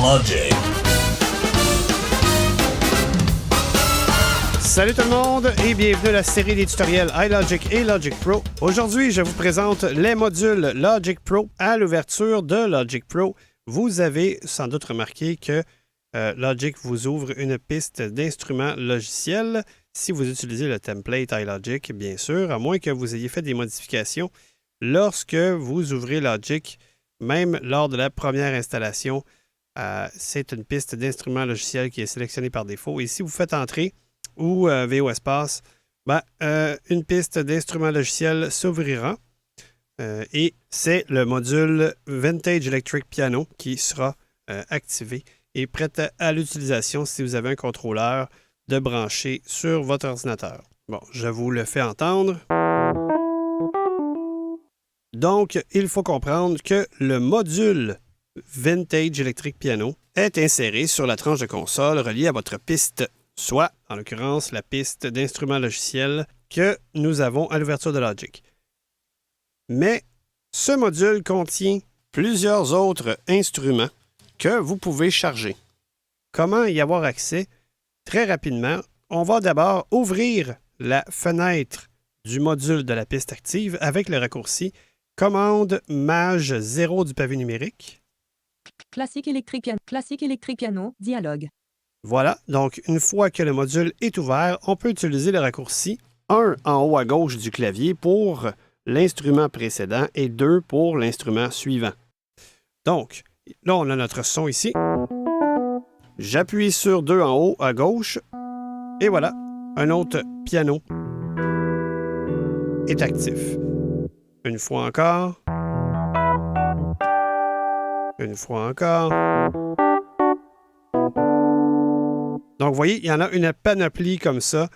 Logic. Salut tout le monde et bienvenue à la série des tutoriels iLogic et Logic Pro. Aujourd'hui, je vous présente les modules Logic Pro. À l'ouverture de Logic Pro, vous avez sans doute remarqué que Logic vous ouvre une piste d'instruments logiciels si vous utilisez le template iLogic, bien sûr, à moins que vous ayez fait des modifications. Lorsque vous ouvrez Logic, même lors de la première installation, c'est une piste d'instruments logiciels qui est sélectionnée par défaut. Et si vous faites entrer ou VO Espace, une piste d'instruments logiciels s'ouvrira et c'est le module Vintage Electric Piano qui sera activé et prêt à l'utilisation si vous avez un contrôleur de brancher sur votre ordinateur. Bon, je vous le fais entendre. Donc, il faut comprendre que le module Vintage Electric Piano est inséré sur la tranche de console reliée à votre piste, soit, en l'occurrence, la piste d'instruments logiciels que nous avons à l'ouverture de Logic. Mais ce module contient plusieurs autres instruments que vous pouvez charger. Comment y avoir accès? Très rapidement, on va d'abord ouvrir la fenêtre du module de la piste active avec le raccourci commande Maj 0 du pavé numérique. Classique électrique piano, dialogue. Voilà, donc une fois que le module est ouvert, on peut utiliser le raccourci 1 en haut à gauche du clavier pour l'instrument précédent et 2 pour l'instrument suivant. Donc, là, on a notre son ici. J'appuie sur 2 en haut à gauche et voilà, un autre piano est actif. Une fois encore. Une fois encore. Donc, vous voyez, il y en a une panoplie comme ça,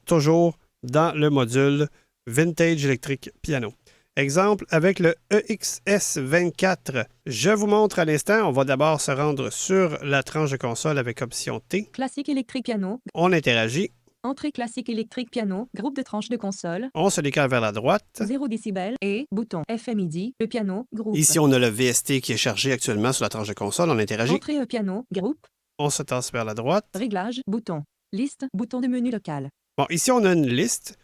toujours dans le module Vintage Electric Piano. Exemple, avec le EXS24, je vous montre à l'instant. On va d'abord se rendre sur la tranche de console avec option T. Classique électrique piano. On interagit. Entrée classique électrique piano, groupe de tranche de console. On se décale vers la droite. 0 décibels et bouton FM MIDI, le piano, groupe. Ici, on a le VST qui est chargé actuellement sur la tranche de console. On interagit. Entrée piano, groupe. On se tasse vers la droite. Réglage, bouton. Liste, bouton de menu local. Bon, ici, on a une liste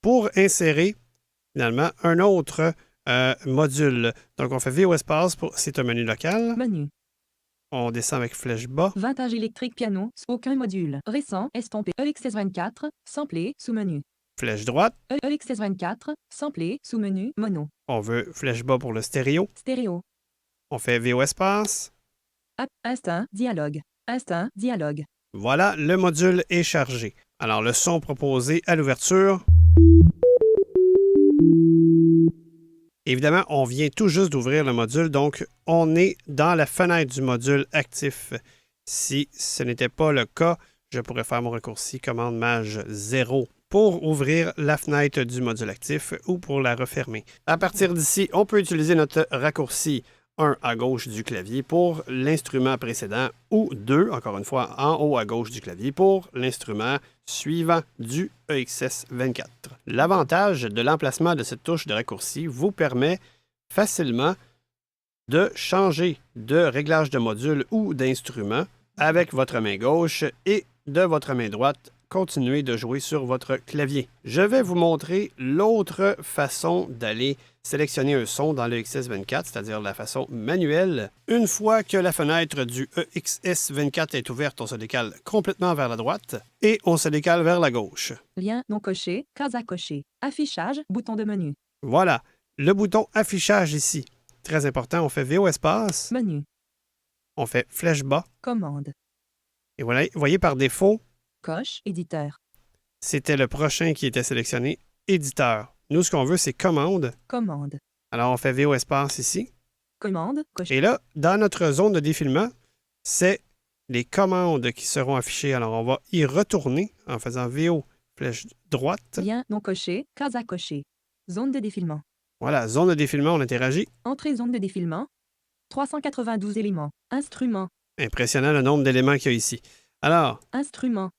pour insérer, finalement, un autre module. Donc, on fait VO Espace, c'est un menu local. Menu. On descend avec flèche bas. Vintage électrique piano, aucun module. Récent, estompé. EXS24, samplé, sous-menu. Flèche droite. EXS24, samplé, sous-menu, mono. On veut flèche bas pour le stéréo. Stéréo. On fait VO Espace. Instinct, dialogue. Instinct, dialogue. Voilà, le module est chargé. Alors, le son proposé à l'ouverture. Évidemment, on vient tout juste d'ouvrir le module, donc on est dans la fenêtre du module actif. Si ce n'était pas le cas, je pourrais faire mon raccourci commande Maj 0 pour ouvrir la fenêtre du module actif ou pour la refermer. À partir d'ici, on peut utiliser notre raccourci 1 à gauche du clavier pour l'instrument précédent ou 2, encore une fois, en haut à gauche du clavier pour l'instrument suivant du EXS24. L'avantage de l'emplacement de cette touche de raccourci vous permet facilement de changer de réglage de module ou d'instrument avec votre main gauche et de votre main droite, continuer de jouer sur votre clavier. Je vais vous montrer l'autre façon d'aller sélectionner un son dans le EXS24, c'est-à-dire la façon manuelle. Une fois que la fenêtre du EXS24 est ouverte, on se décale complètement vers la droite et on se décale vers la gauche. Lien non coché, case à cocher. Affichage, bouton de menu. Voilà, le bouton affichage ici. Très important, on fait VO Espace. Menu. On fait flèche bas. Commande. Et voilà, vous voyez par défaut, Coche, éditeur. c'était le prochain qui était sélectionné, éditeur. Nous, ce qu'on veut, c'est commande. Commande. Alors, on fait VO Espace ici. Commande, coché. Et là, dans notre zone de défilement, c'est les commandes qui seront affichées. Alors, on va y retourner en faisant VO flèche droite. Lien non coché, case à cocher. Zone de défilement. Voilà, zone de défilement, on interagit. Entrée zone de défilement. 392 éléments. Instrument. Impressionnant le nombre d'éléments qu'il y a ici. Alors, Instrument.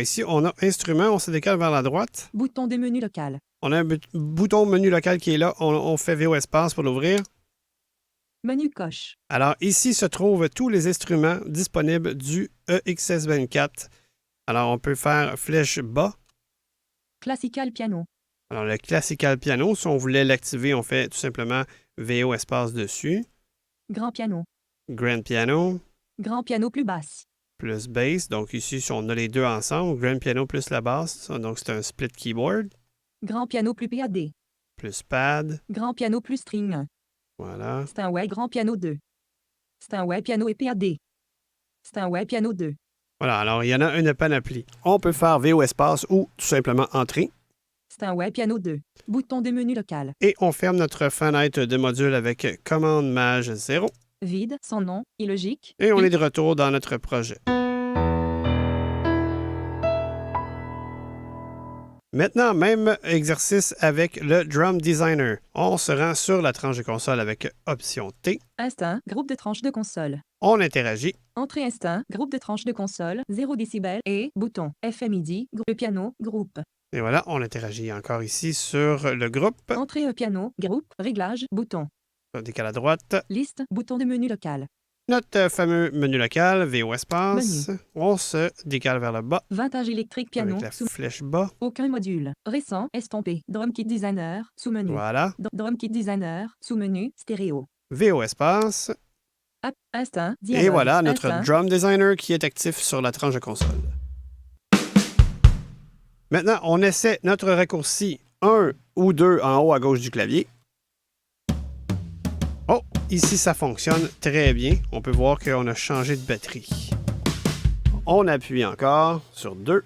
ici, on a instrument, on se décale vers la droite. Bouton de menu local. On a un bouton menu local qui est là. On fait VO Espace pour l'ouvrir. Menu coche. Alors, ici se trouvent tous les instruments disponibles du EXS24. Alors, on peut faire flèche bas. Classical piano. Alors, le Classical Piano, si on voulait l'activer, on fait tout simplement VO espace dessus. Grand piano. Grand Piano Grand piano plus basse. plus bass. Donc, ici, si on a les deux ensemble, Grand Piano plus la basse, donc c'est un split keyboard. Grand piano plus PAD. Plus pad. Grand piano plus string. Voilà. Steinway grand piano 2. Steinway piano et PAD. Steinway piano 2. Voilà, alors il y en a une panoplie. On peut faire VO espace ou tout simplement entrer. Steinway piano 2. Bouton de menu local. Et on ferme notre fenêtre de module avec commande Maj 0. Vide, sans nom, illogique. Et on est de retour dans notre projet. Maintenant, même exercice avec le Drum Designer. On se rend sur la tranche de console avec Option T. Instinct, groupe de tranche de console. On interagit. Entrée instinct, groupe de tranche de console, 0 décibels et bouton FM MIDI, groupe piano, groupe. Et voilà, on interagit encore ici sur le groupe. Entrée piano, groupe, réglage, bouton. On décale à droite. Liste, bouton de menu local. Notre fameux menu local, VO espace. On se décale vers le bas. Vintage électrique piano, Avec la sous flèche bas. aucun module. Récent, estompé. Drum kit designer, sous-menu. Voilà. Drum kit designer, sous-menu, stéréo. VO espace. Instinct, dialogue. Et voilà notre Instinct. Drum Designer qui est actif sur la tranche de console. Maintenant, on essaie notre raccourci 1 ou 2 en haut à gauche du clavier. Oh, ici ça fonctionne très bien. On peut voir qu'on a changé de batterie. On appuie encore sur 2.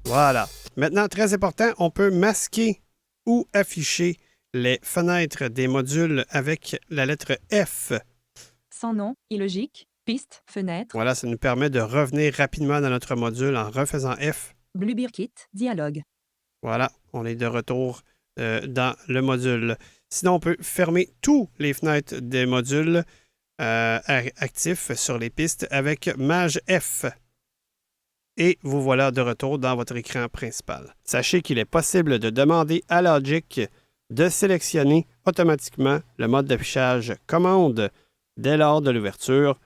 Voilà. Maintenant, très important, on peut masquer ou afficher les fenêtres des modules avec la lettre F. Sans nom, illogique. Piste, fenêtre. Voilà, ça nous permet de revenir rapidement dans notre module en refaisant F. Bluebeer kit, dialogue. Voilà, on est de retour dans le module. Sinon, on peut fermer tous les fenêtres des modules actifs sur les pistes avec Maj F. Et vous voilà de retour dans votre écran principal. Sachez qu'il est possible de demander à Logic de sélectionner automatiquement le mode d'affichage commande dès lors de l'ouverture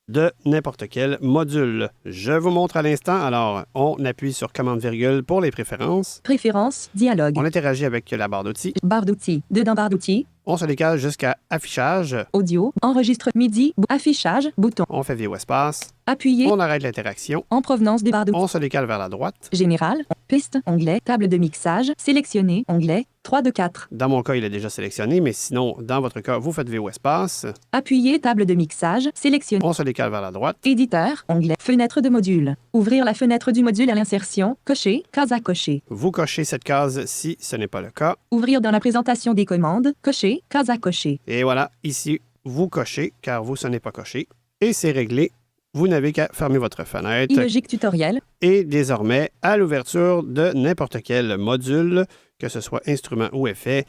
de n'importe quel module. Je vous montre à l'instant. Alors, on appuie sur commande virgule pour les préférences. Préférences, dialogue. On interagit avec la barre d'outils. Barre d'outils. Dedans barre d'outils. On se décale jusqu'à affichage. Audio. Enregistre MIDI. Affichage. Bouton. On fait VO espace. Appuyer. On arrête l'interaction. En provenance des barres d'outils. On se décale vers la droite. Général. Piste. Onglet. Table de mixage. Sélectionner. Onglet. 3 de 4. Dans mon cas, il est déjà sélectionné, mais sinon, dans votre cas, vous faites VO espace. Appuyer. Table de mixage. Sélectionner. On se décale vers la droite. Éditeur. Onglet. Fenêtre de module. Ouvrir la fenêtre du module à l'insertion. Cocher. Case à cocher. Vous cochez cette case si ce n'est pas le cas. Ouvrir dans la présentation des commandes. Cocher. Case à cocher. Et voilà, ici, vous cochez, car vous, ce n'est pas coché. Et c'est réglé. Vous n'avez qu'à fermer votre fenêtre. Illogique tutoriel. Et désormais, à l'ouverture de n'importe quel module, que ce soit instrument ou effet,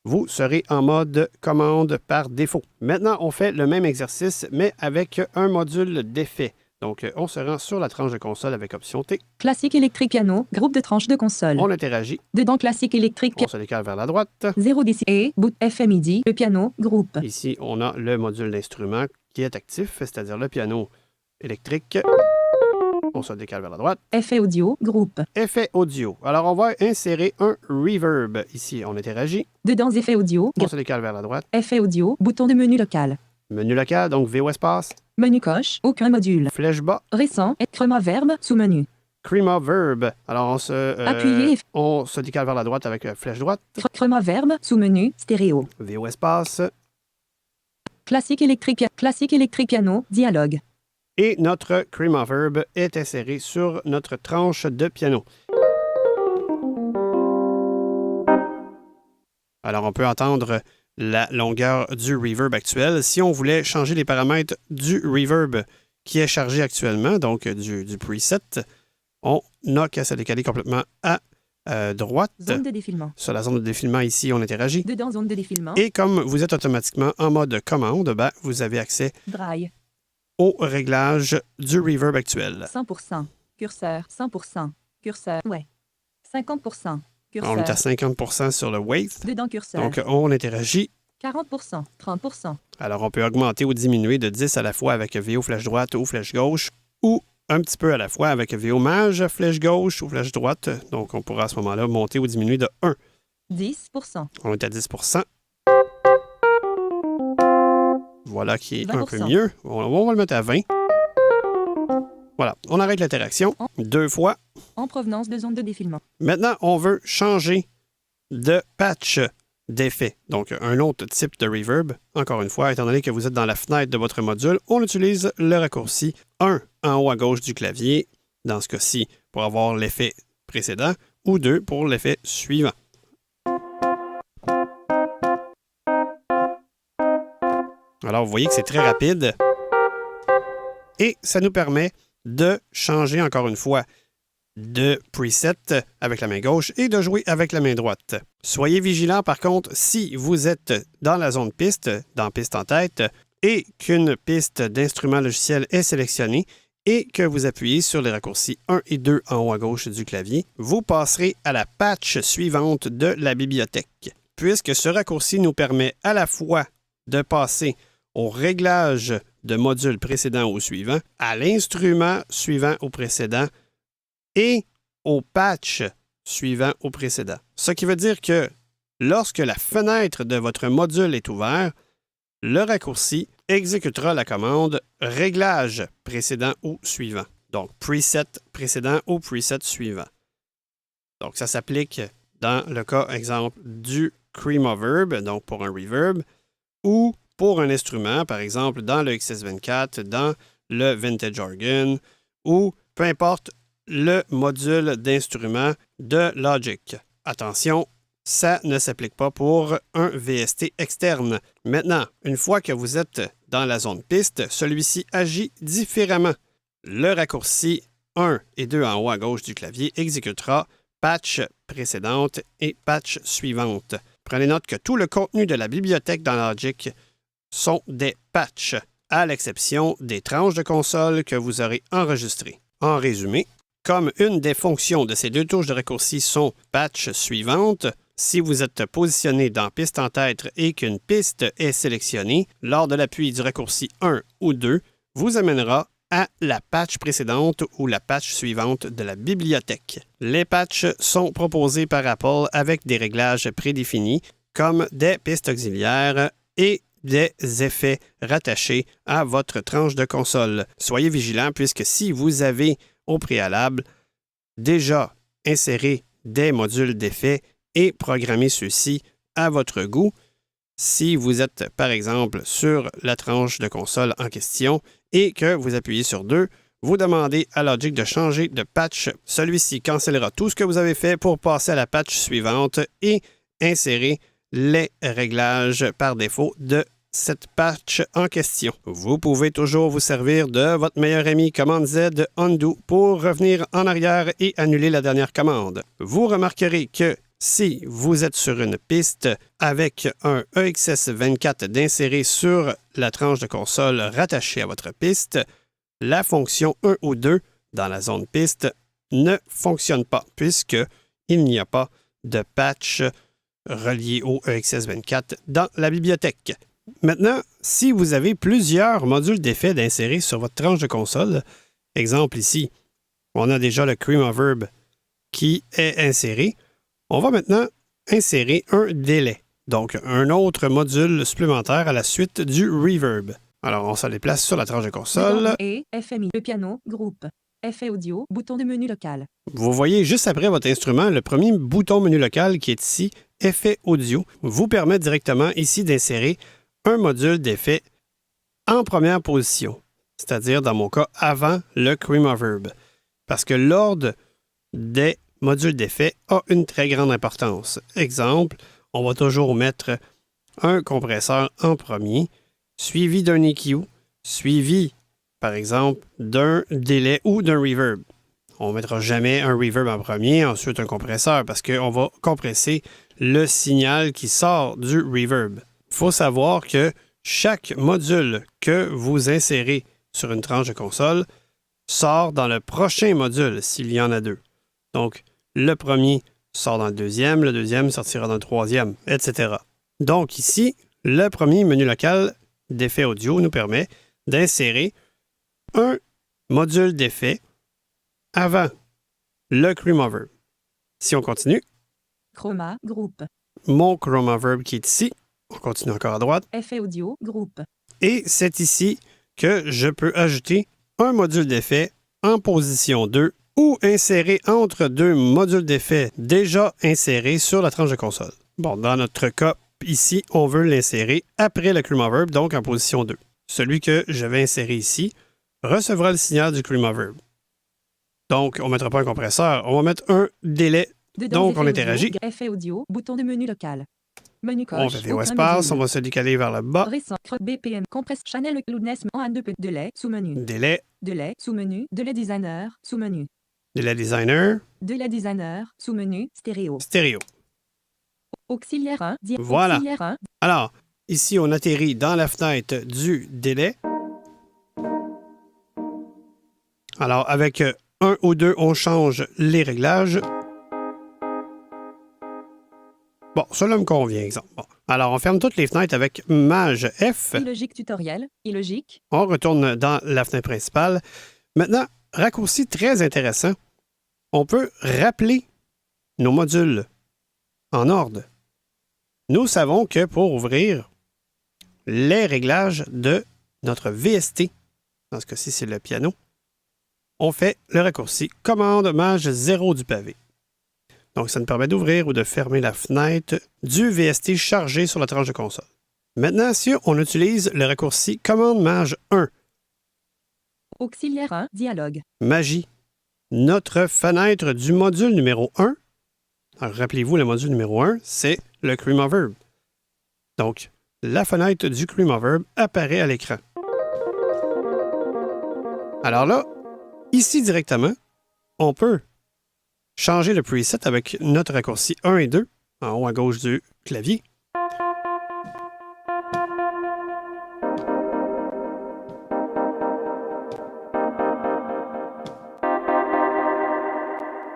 vous serez en mode commande par défaut. Maintenant, on fait le même exercice, mais avec un module d'effet. Donc, on se rend sur la tranche de console avec option T. Classique électrique piano. Groupe de tranche de console. On interagit. Dedans classique électrique On piano. se décale vers la droite. 0 décibels. Et bout FM MIDI. Le piano. Groupe. Ici, on a le module d'instrument qui est actif, c'est-à-dire le piano électrique. On se décale vers la droite. Effet audio. Groupe. Effet audio. Alors, on va insérer un reverb. Ici, on interagit. Dedans effet audio. On se décale vers la droite. Effet audio. Bouton de menu local. Menu local, donc VO espace. Menu coche. Aucun module. Flèche bas. Récent. Chroma verbe. Sous-menu. Crema verb. Alors, Appuyez. on se décale vers la droite avec flèche droite. Chroma verbe. Sous-menu. Stéréo. VO espace. Classique électrique piano. Dialogue. Et notre Crema verb est inséré sur notre tranche de piano. Alors, on peut entendre la longueur du reverb actuel. Si on voulait changer les paramètres du reverb qui est chargé actuellement, donc du preset, on n'a qu'à se décaler complètement à droite. Zone de défilement. Sur la zone de défilement, ici, on interagit. Dedans zone de défilement. Et comme vous êtes automatiquement en mode commande, ben, vous avez accès Dry. au réglage du reverb actuel. 100%. Curseur. 100%. Curseur. Ouais. 50%. On est Curseur. à 50% sur le wave. Dedans curseur. Donc, on interagit 40%, 30%. Alors, on peut augmenter ou diminuer de 10 à la fois avec VO flèche droite ou flèche gauche, ou un petit peu à la fois avec VO mage, flèche gauche ou flèche droite. Donc, on pourra à ce moment-là monter ou diminuer de 1. 10%. On est à 10%. Voilà qui est 20%. un peu mieux. On va le mettre à 20. Voilà, on arrête l'interaction 2 fois. En provenance de zone de défilement. Maintenant, on veut changer de patch d'effet. Donc, un autre type de reverb. Encore une fois, étant donné que vous êtes dans la fenêtre de votre module, on utilise le raccourci 1 en haut à gauche du clavier, dans ce cas-ci, pour avoir l'effet précédent, ou 2 pour l'effet suivant. Alors, vous voyez que c'est très rapide. Et ça nous permet de changer, encore une fois, de preset avec la main gauche et de jouer avec la main droite. Soyez vigilants, par contre, si vous êtes dans la zone piste, dans piste en tête, et qu'une piste d'instrument logiciel est sélectionnée et que vous appuyez sur les raccourcis 1 et 2 en haut à gauche du clavier, vous passerez à la patch suivante de la bibliothèque, puisque ce raccourci nous permet à la fois de passer au réglage de module précédent ou suivant, à l'instrument suivant ou précédent et au patch suivant au précédent. Ce qui veut dire que lorsque la fenêtre de votre module est ouverte, le raccourci exécutera la commande réglage précédent ou suivant. Donc, preset précédent ou preset suivant. Donc, ça s'applique dans le cas, exemple, du Creamoverb, donc pour un reverb, ou pour un instrument, par exemple, dans le XS24, dans le Vintage Organ, ou peu importe le module d'instrument de Logic. Attention, ça ne s'applique pas pour un VST externe. Maintenant, une fois que vous êtes dans la zone piste, celui-ci agit différemment. Le raccourci 1 et 2 en haut à gauche du clavier exécutera patch précédente et patch suivante. Prenez note que tout le contenu de la bibliothèque dans Logic sont des patchs, à l'exception des tranches de console que vous aurez enregistrées. En résumé, comme une des fonctions de ces deux touches de raccourci sont patch suivante, si vous êtes positionné dans piste en tête et qu'une piste est sélectionnée, lors de l'appui du raccourci 1 ou 2, vous amènera à la patch précédente ou la patch suivante de la bibliothèque. Les patchs sont proposés par Apple avec des réglages prédéfinis, comme des pistes auxiliaires et des effets rattachés à votre tranche de console. Soyez vigilants puisque si vous avez au préalable déjà inséré des modules d'effets et programmé ceux-ci à votre goût, si vous êtes par exemple sur la tranche de console en question et que vous appuyez sur 2, vous demandez à Logic de changer de patch. Celui-ci cancellera tout ce que vous avez fait pour passer à la patch suivante et insérer les réglages par défaut de cette patch en question. Vous pouvez toujours vous servir de votre meilleur ami commande Z undo pour revenir en arrière et annuler la dernière commande. Vous remarquerez que si vous êtes sur une piste avec un EXS24 d'insérer sur la tranche de console rattachée à votre piste, la fonction 1 ou 2 dans la zone piste ne fonctionne pas puisqu'il n'y a pas de patch relié au EXS24 dans la bibliothèque. Maintenant, si vous avez plusieurs modules d'effets d'insérer sur votre tranche de console, exemple ici, on a déjà le Creamoverb qui est inséré, on va maintenant insérer un délai, donc un autre module supplémentaire à la suite du reverb. Alors, on se déplace sur la tranche de console. Et FMI, le piano, groupe, effet audio, bouton de menu local. Vous voyez juste après votre instrument, le premier bouton menu local qui est ici, effet audio, vous permet directement ici d'insérer un module d'effet en première position, c'est-à-dire dans mon cas avant le Creamoverb, parce que l'ordre des modules d'effet a une très grande importance. Exemple, on va toujours mettre un compresseur en premier, suivi d'un EQ, suivi, par exemple, d'un délai ou d'un reverb. On ne mettra jamais un reverb en premier, ensuite un compresseur, parce qu'on va compresser le signal qui sort du reverb. Il faut savoir que chaque module que vous insérez sur une tranche de console sort dans le prochain module, s'il y en a deux. Donc, le premier sort dans le deuxième sortira dans le troisième, etc. Donc ici, Le premier menu local d'effets audio nous permet d'insérer un module d'effet avant le Chroma Verb. Si on continue, Chroma, groupe. mon Chroma Verb qui est ici, on continue encore à droite, Effet audio, groupe. et c'est ici que je peux ajouter un module d'effet en position 2 ou insérer entre deux modules d'effet déjà insérés sur la tranche de console. Bon, dans notre cas, ici, on veut l'insérer après le Chroma Verb, donc en position 2. Celui que je vais insérer ici recevra le signal du Chroma Verb. Donc, on ne mettra pas un compresseur, on va mettre un délai. Dedans, Donc, on effet interagit. audio, effet audio, bouton de menu local. Menu coche. On fait VO aucun espace, module. on va se décaler vers le bas. Récent, BPM, compresse, channel, loudness, en 2 délai, sous-menu. Délai, Délai, sous-menu, délai designer, sous-menu. délai designer, Délai designer, sous-menu, stéréo. stéréo. Auxiliaire 1, Voilà. Auxiliaire 1, Alors, ici, on atterrit dans la fenêtre du délai. Alors, avec 1 ou 2, on change les réglages. Bon, cela me convient, exemple. Bon. Alors, on ferme toutes les fenêtres avec Maj F. illogique tutoriel, illogique, On retourne dans la fenêtre principale. Maintenant, raccourci très intéressant. On peut rappeler nos modules en ordre. Nous savons que pour ouvrir les réglages de notre VST, dans ce cas-ci, c'est le piano, on fait le raccourci commande Maj 0 du pavé. Donc, ça nous permet d'ouvrir ou de fermer la fenêtre du VST chargé sur la tranche de console. Maintenant, si on utilise le raccourci commande Maj 1, auxiliaire 1, dialogue. Magie, notre fenêtre du module numéro 1, alors rappelez-vous, le module numéro 1, c'est le Chroma Verb. Donc, la fenêtre du Chroma Verb apparaît à l'écran. Alors là, ici directement, on peut changer le preset avec notre raccourci 1 et 2, en haut à gauche du clavier.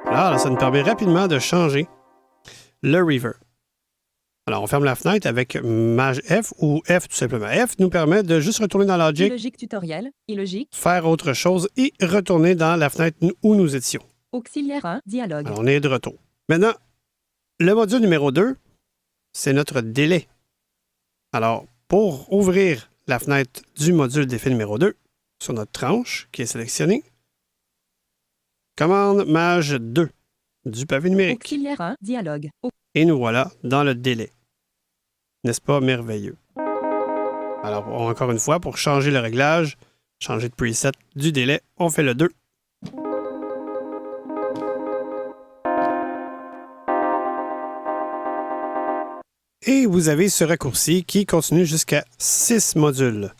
Là, ça nous permet rapidement de changer le reverb. Alors, on ferme la fenêtre avec Maj F ou F tout simplement. F nous permet de juste retourner dans Logic, Illogique tutoriel, illogique, faire autre chose et retourner dans la fenêtre où nous étions. auxiliaire 1, dialogue. Alors, on est de retour. Maintenant, le module numéro 2, c'est notre délai. Alors, pour ouvrir la fenêtre du module d'effet numéro 2 sur notre tranche qui est sélectionnée, commande Maj 2 du pavé numérique. Auxiliaire 1, dialogue. Et nous voilà dans le délai. N'est-ce pas merveilleux? Alors, encore une fois, pour changer le réglage, changer de preset du délai, on fait le 2. Et vous avez ce raccourci qui continue jusqu'à 6 modules.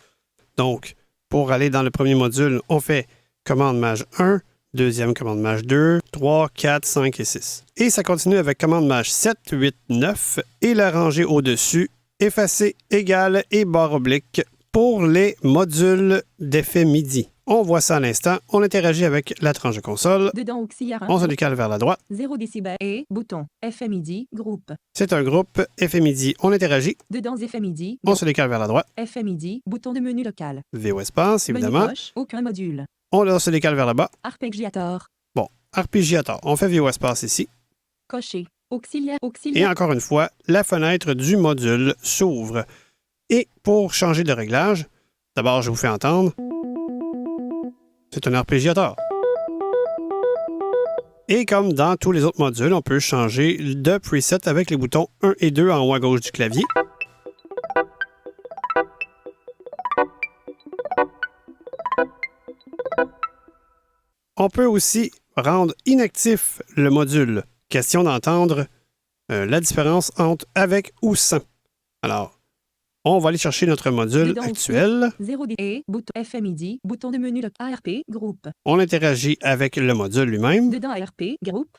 Donc, pour aller dans le premier module, on fait commande Maj 1, deuxième commande Maj 2, 3, 4, 5 et 6. Et ça continue avec commande Maj 7, 8, 9 et la rangée au-dessus, effacer, égal et barre oblique pour les modules d'effet MIDI. On voit ça à l'instant, on interagit avec la tranche de console, Dedans auxiliaire 1, on se décale vers la droite. 0 décibels et bouton. Effet MIDI, groupe. C'est un groupe effet MIDI, on interagit, Dedans effet MIDI, on se décale vers la droite. effet MIDI, bouton de menu local. VO espace, Menu évidemment. coche, aucun module. On se décale vers le bas. Arpeggiator. Bon, arpégiateur. On fait VO espace ici. Coché. Auxiliaire, Et auxiliaire. encore une fois, la fenêtre du module s'ouvre. Et pour changer de réglage, d'abord, je vous fais entendre. C'est un arpégiateur. Et comme dans tous les autres modules, on peut changer de preset avec les boutons 1 et 2 en haut à gauche du clavier. On peut aussi rendre inactif le module. Question d'entendre la différence entre avec ou sans. Alors, on va aller chercher notre module Dedans actuel. 0 D et bouton effet MIDI, bouton de menu local. ARP, groupe. On interagit avec le module lui-même. Dedans ARP, groupe.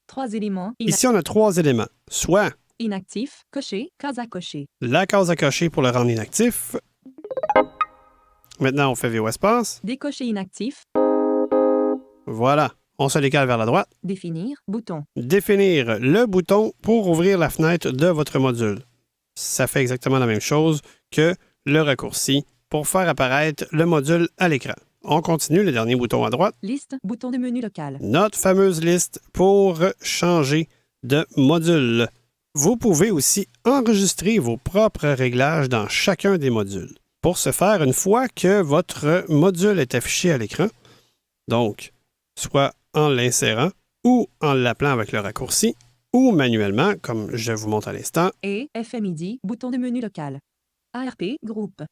3 éléments. Ici, on a 3 éléments. Soit Inactif, coché, case à cocher. la case à cocher pour le rendre inactif. Maintenant, on fait VO espace. Décocher inactif. Voilà. On se décale vers la droite. Définir, bouton. Définir le bouton pour ouvrir la fenêtre de votre module. ça fait exactement la même chose que le raccourci pour faire apparaître le module à l'écran. On continue, le dernier bouton à droite. Liste, bouton de menu local. Notre fameuse liste pour changer de module. Vous pouvez aussi enregistrer vos propres réglages dans chacun des modules. Pour ce faire, une fois que votre module est affiché à l'écran, donc soit en l'insérant ou en l'appelant avec le raccourci, ou manuellement, comme je vous montre à l'instant. Et FMID, bouton de menu local. ARP, groupe.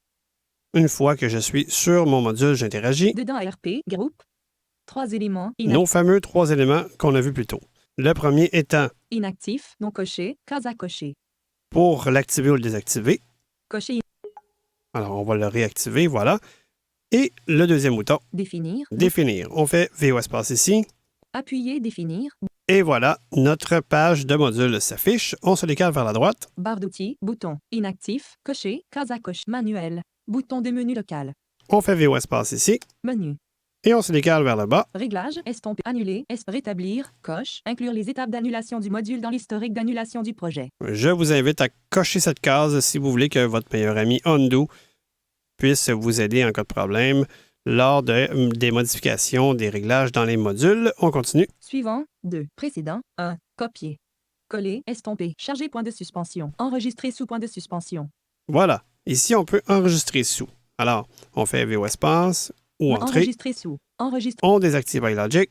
Une fois que je suis sur mon module, j'interagis. Dedans ARP, groupe. 3 éléments. Nos fameux 3 éléments qu'on a vus plus tôt. Le premier étant Inactif, non coché, case à cocher. pour l'activer ou le désactiver. Cocher, Alors, on va le réactiver, voilà. Et le deuxième bouton, définir. définir. On fait VO espace ici. Appuyer, définir. Et voilà, notre page de module s'affiche. On se décale vers la droite. Barre d'outils, bouton. Inactif, coché, case à coche, manuel. Bouton de menu local. On fait VO espace ici. Menu. Et on se décale vers le bas. Réglage, estomper, annuler, rétablir, coche, inclure les étapes d'annulation du module dans l'historique d'annulation du projet. Je vous invite à cocher cette case si vous voulez que votre meilleur ami Undo puisse vous aider en cas de problème lors des modifications des réglages dans les modules. On continue. Suivant, 2. Précédent, 1. Copier. Coller, estomper, charger point de suspension. Enregistrer sous point de suspension. Voilà. Ici, on peut enregistrer sous. Alors, on fait VO espace ou entrée. Enregistrer sous. Enregistrer. On désactive iLogic.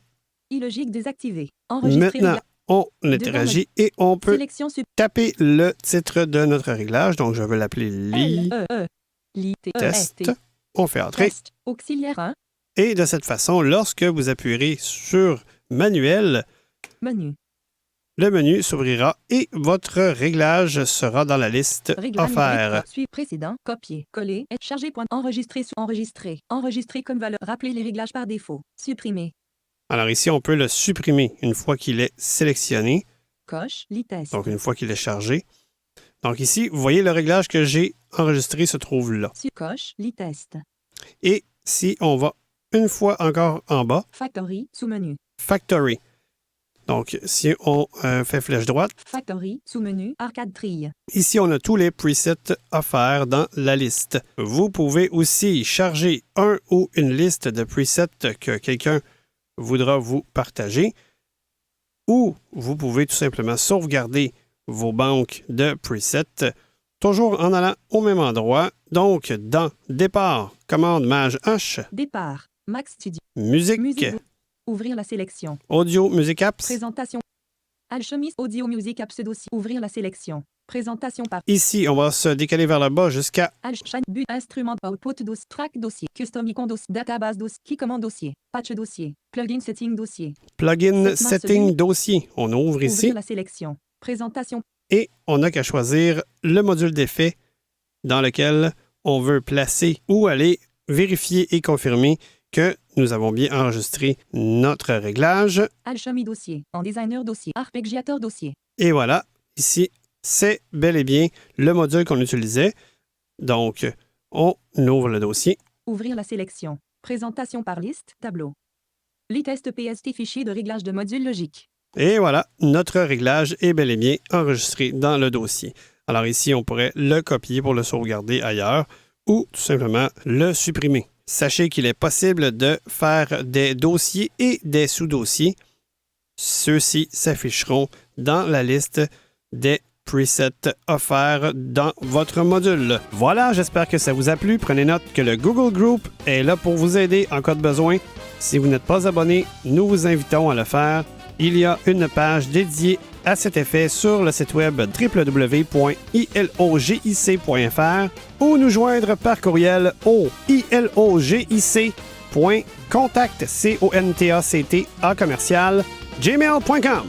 iLogic désactivé. Enregistrer. Maintenant, on interagit et on peut Sélection taper le titre de notre réglage. Donc, je vais l'appeler Test. Test. On fait entrer. Test. Auxiliaire 1. Et de cette façon, lorsque vous appuierez sur Manuel, Menu. le menu s'ouvrira et votre réglage sera dans la liste Réglage. offert. Suivre précédent. Copier. Coller. Charger point. Enregistrer sous. Enregistrer. Enregistrer comme valeur. Rappeler les réglages par défaut. Supprimer. Alors ici, on peut le supprimer une fois qu'il est sélectionné, Coche. Test. donc une fois qu'il est chargé. Donc ici, vous voyez le réglage que j'ai enregistré se trouve là. Coche. Test. Et si on va une fois encore en bas, Factory. Sous-menu. Factory. Donc, si on fait flèche droite, Factory. Sous-menu. Arcade Tree. ici, on a tous les presets offerts dans la liste. Vous pouvez aussi charger un ou une liste de presets que quelqu'un voudra vous partager, ou vous pouvez tout simplement sauvegarder vos banques de presets, toujours en allant au même endroit. Donc, dans Départ, commande Maj H, Départ. Mac Studio. Musique, Ouvrir la sélection. Audio, Music Apps. Présentation. Alchemist Audio Music Apps dossier. Ouvrir la sélection. Présentation par. Ici, on va se décaler vers le bas jusqu'à Alchemist but instrument output dossier. Track dossier. Custom icon dossier. Database dossier. Qui commande dossier. Patch dossier. Plugin setting dossier. Plugin Setting Setting Dossier. On ouvre ici Ouvrir la sélection. Présentation. et on n'a qu'à choisir le module d'effet dans lequel on veut placer ou aller vérifier et confirmer que nous avons bien enregistré notre réglage. Alchemy dossier. En designer dossier. Arpeggiator dossier. Et voilà, ici, c'est bel et bien le module qu'on utilisait. Donc, on ouvre le dossier. Ouvrir la sélection. Présentation par liste. Tableau. Les tests PST fichier de réglage de module logique. Et voilà, notre réglage est bel et bien enregistré dans le dossier. Alors ici, on pourrait le copier pour le sauvegarder ailleurs ou tout simplement le supprimer. Sachez qu'il est possible de faire des dossiers et des sous-dossiers. Ceux-ci s'afficheront dans la liste des presets offerts dans votre module. Voilà, j'espère que ça vous a plu. Prenez note que le Google Group est là pour vous aider en cas de besoin. Si vous n'êtes pas abonné, nous vous invitons à le faire. Il y a une page dédiée à cet effet sur le site web www.ilogic.fr ou nous joindre par courriel au ilogic.contact@gmail.com.